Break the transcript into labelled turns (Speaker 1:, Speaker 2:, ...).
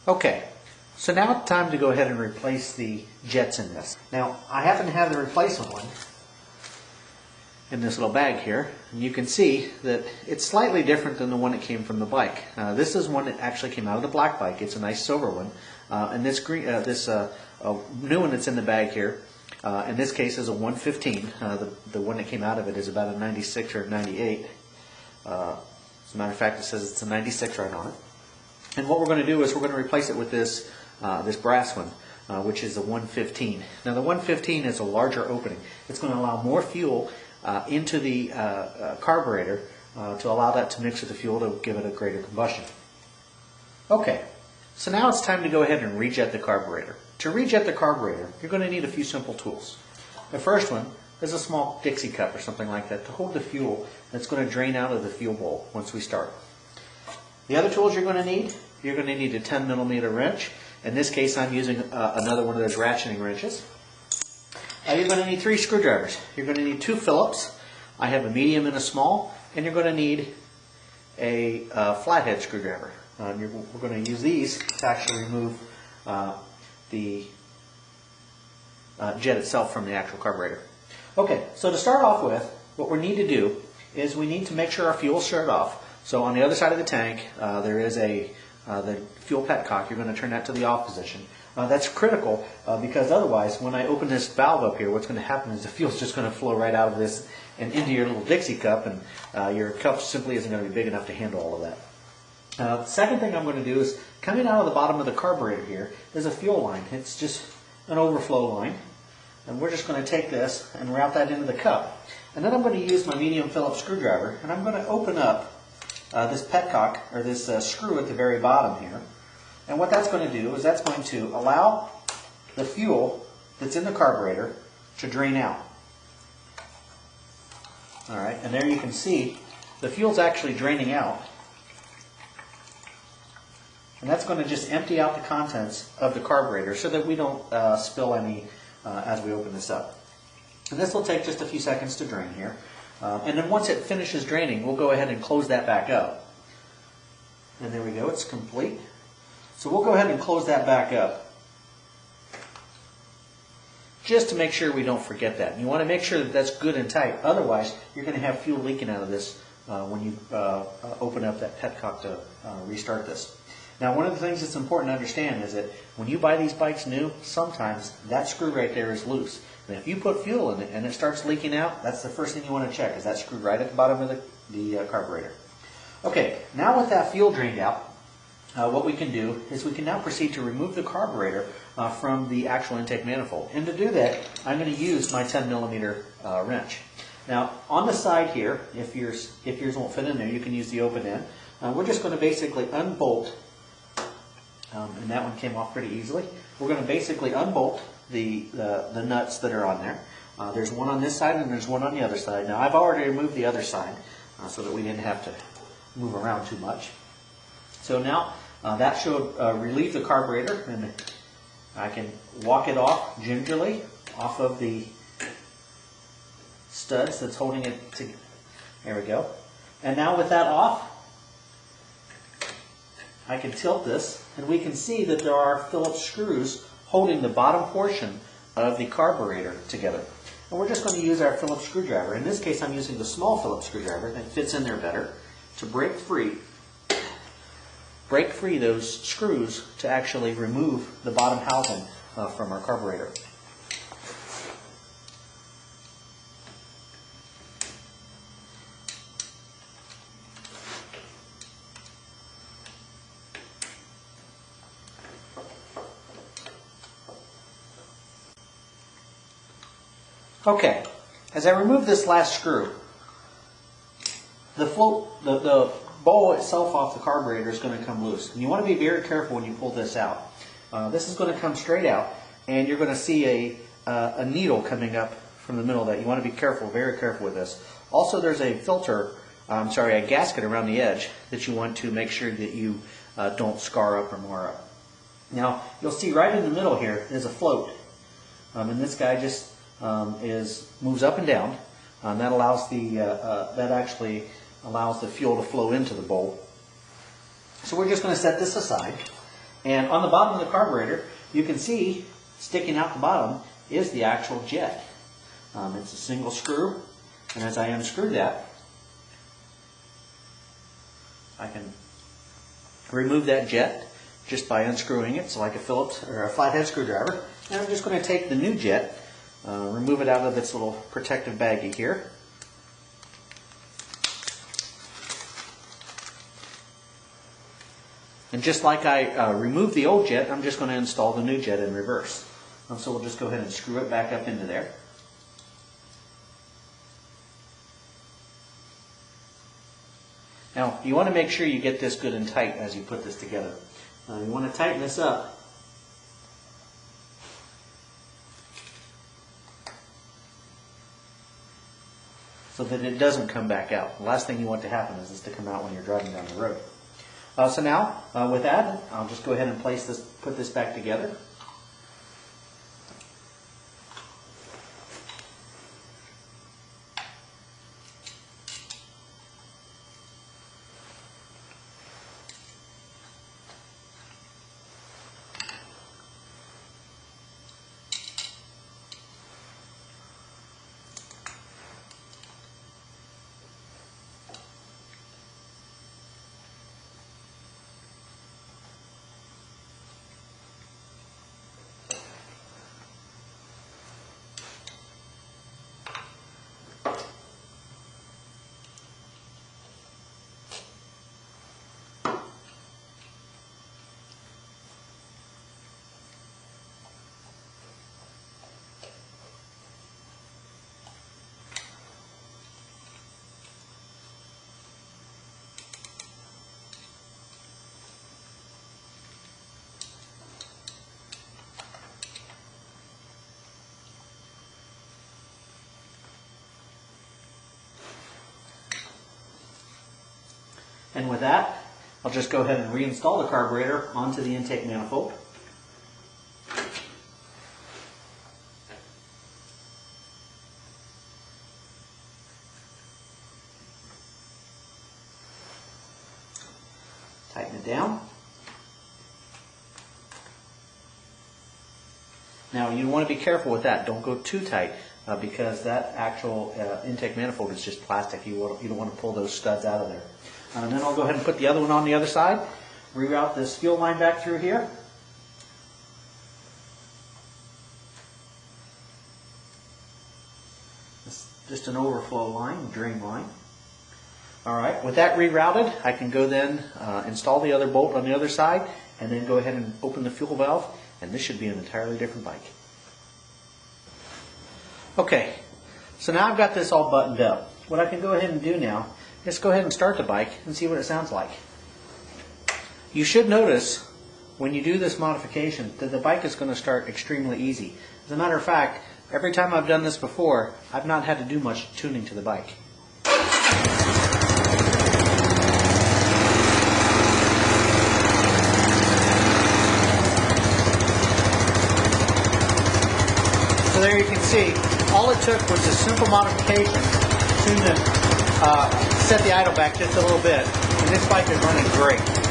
Speaker 1: Okay, so now it's time to go ahead and replace the jets in this. Now, I happen to have the replacement one in this little bag here, and you can see that it's slightly different than the one that came from the bike. This is one that actually came out of the black bike. It's a nice silver one, and this green, new one that's in the bag here, in this case is a 115. The one that came out of it is about a 96 or 98. As a matter of fact, it says it's a 96 right on it. And what we're going to do is we're going to replace it with this this brass one, which is a 115. Now the 115 is a larger opening. It's going to allow more fuel into the carburetor to allow that to mix with the fuel to give it a greater combustion. Okay, so now it's time to go ahead and rejet the carburetor. To rejet the carburetor, you're going to need a few simple tools. The first one is a small Dixie cup or something like that to hold the fuel that's going to drain out of the fuel bowl once we start. The other tools you're going to need a 10mm wrench. In this case, I'm using another one of those ratcheting wrenches. You're going to need 3 screwdrivers. You're going to need 2 Phillips. I have a medium and a small, and you're going to need a flathead screwdriver. We're going to use these to actually remove the jet itself from the actual carburetor. Okay, so to start off with, what we need to do is we need to make sure our fuel's shut off. So on the other side of the tank, there is the fuel petcock. You're going to turn that to the off position. That's critical because otherwise, when I open this valve up here, what's going to happen is the fuel's just going to flow right out of this and into your little Dixie cup, and your cup simply isn't going to be big enough to handle all of that. The second thing I'm going to do is, coming out of the bottom of the carburetor here is a fuel line. It's just an overflow line. And we're just going to take this and route that into the cup. And then I'm going to use my medium Phillips screwdriver, and I'm going to open up this petcock, or this screw at the very bottom here. And what that's going to do is that's going to allow the fuel that's in the carburetor to drain out. Alright, and there you can see the fuel's actually draining out. And that's going to just empty out the contents of the carburetor so that we don't spill any as we open this up. And this will take just a few seconds to drain here. And then once it finishes draining, we'll go ahead and close that back up. And there we go, it's complete. So we'll go ahead and close that back up, just to make sure we don't forget that. You want to make sure that that's good and tight. Otherwise, you're going to have fuel leaking out of this when you open up that petcock to restart this. Now, one of the things that's important to understand is that when you buy these bikes new, sometimes that screw right there is loose. And if you put fuel in it and it starts leaking out, that's the first thing you want to check, is that screwed right at the bottom of the carburetor. Okay, now with that fuel drained out, what we can do is we can now proceed to remove the carburetor from the actual intake manifold. And to do that, I'm going to use my 10mm wrench. Now, on the side here, if yours won't fit in there, you can use the open end. We're just going to basically unbolt, and that one came off pretty easily. We're going to basically unbolt the nuts that are on there. There's one on this side and there's one on the other side. Now, I've already removed the other side so that we didn't have to move around too much. So now that should relieve the carburetor, and I can walk it off gingerly off of the studs that's holding it together. There we go. And now with that off, I can tilt this, and we can see that there are Phillips screws holding the bottom portion of the carburetor together. And we're just going to use our Phillips screwdriver. In this case, I'm using the small Phillips screwdriver that fits in there better to break free those screws to actually remove the bottom housing from our carburetor. Okay, as I remove this last screw, the bowl itself off the carburetor is going to come loose. And you want to be very careful when you pull this out. This is going to come straight out, and you're going to see a needle coming up from the middle of that. You want to be careful, very careful with this. Also, there's a a gasket around the edge that you want to make sure that you don't scar up or mar up. Now, you'll see right in the middle here is a float. And this guy just moves up and down. That allows that actually allows the fuel to flow into the bowl. So we're just going to set this aside, And on the bottom of the carburetor, you can see sticking out the bottom is the actual jet. It's a single screw, and as I unscrew that, I can remove that jet just by unscrewing it. It's like a Phillips or a flathead screwdriver. And I'm just going to take the new jet, remove it out of this little protective baggie here. And just like I removed the old jet, I'm just going to install the new jet in reverse. So we'll just go ahead and screw it back up into there. Now, you want to make sure you get this good and tight as you put this together. You want to tighten this up. So that it doesn't come back out. The last thing you want to happen is this to come out when you're driving down the road. So now, with that, I'll just go ahead and put this back together. And with that, I'll just go ahead and reinstall the carburetor onto the intake manifold. Tighten it down. Now you want to be careful with that. Don't go too tight because that actual intake manifold is just plastic. You don't want to pull those studs out of there. And then I'll go ahead and put the other one on the other side. Reroute this fuel line back through here. It's just an overflow line, drain line. Alright, with that rerouted, I can go then install the other bolt on the other side and then go ahead and open the fuel valve, and this should be an entirely different bike. Okay, so now I've got this all buttoned up. What I can go ahead and do now is go ahead and start the bike and see what it sounds like. You should notice when you do this modification that the bike is going to start extremely easy. As a matter of fact, every time I've done this before, I've not had to do much tuning to the bike. So there you can see, all it took was a simple modification to set the idle back just a little bit, and this bike is running great.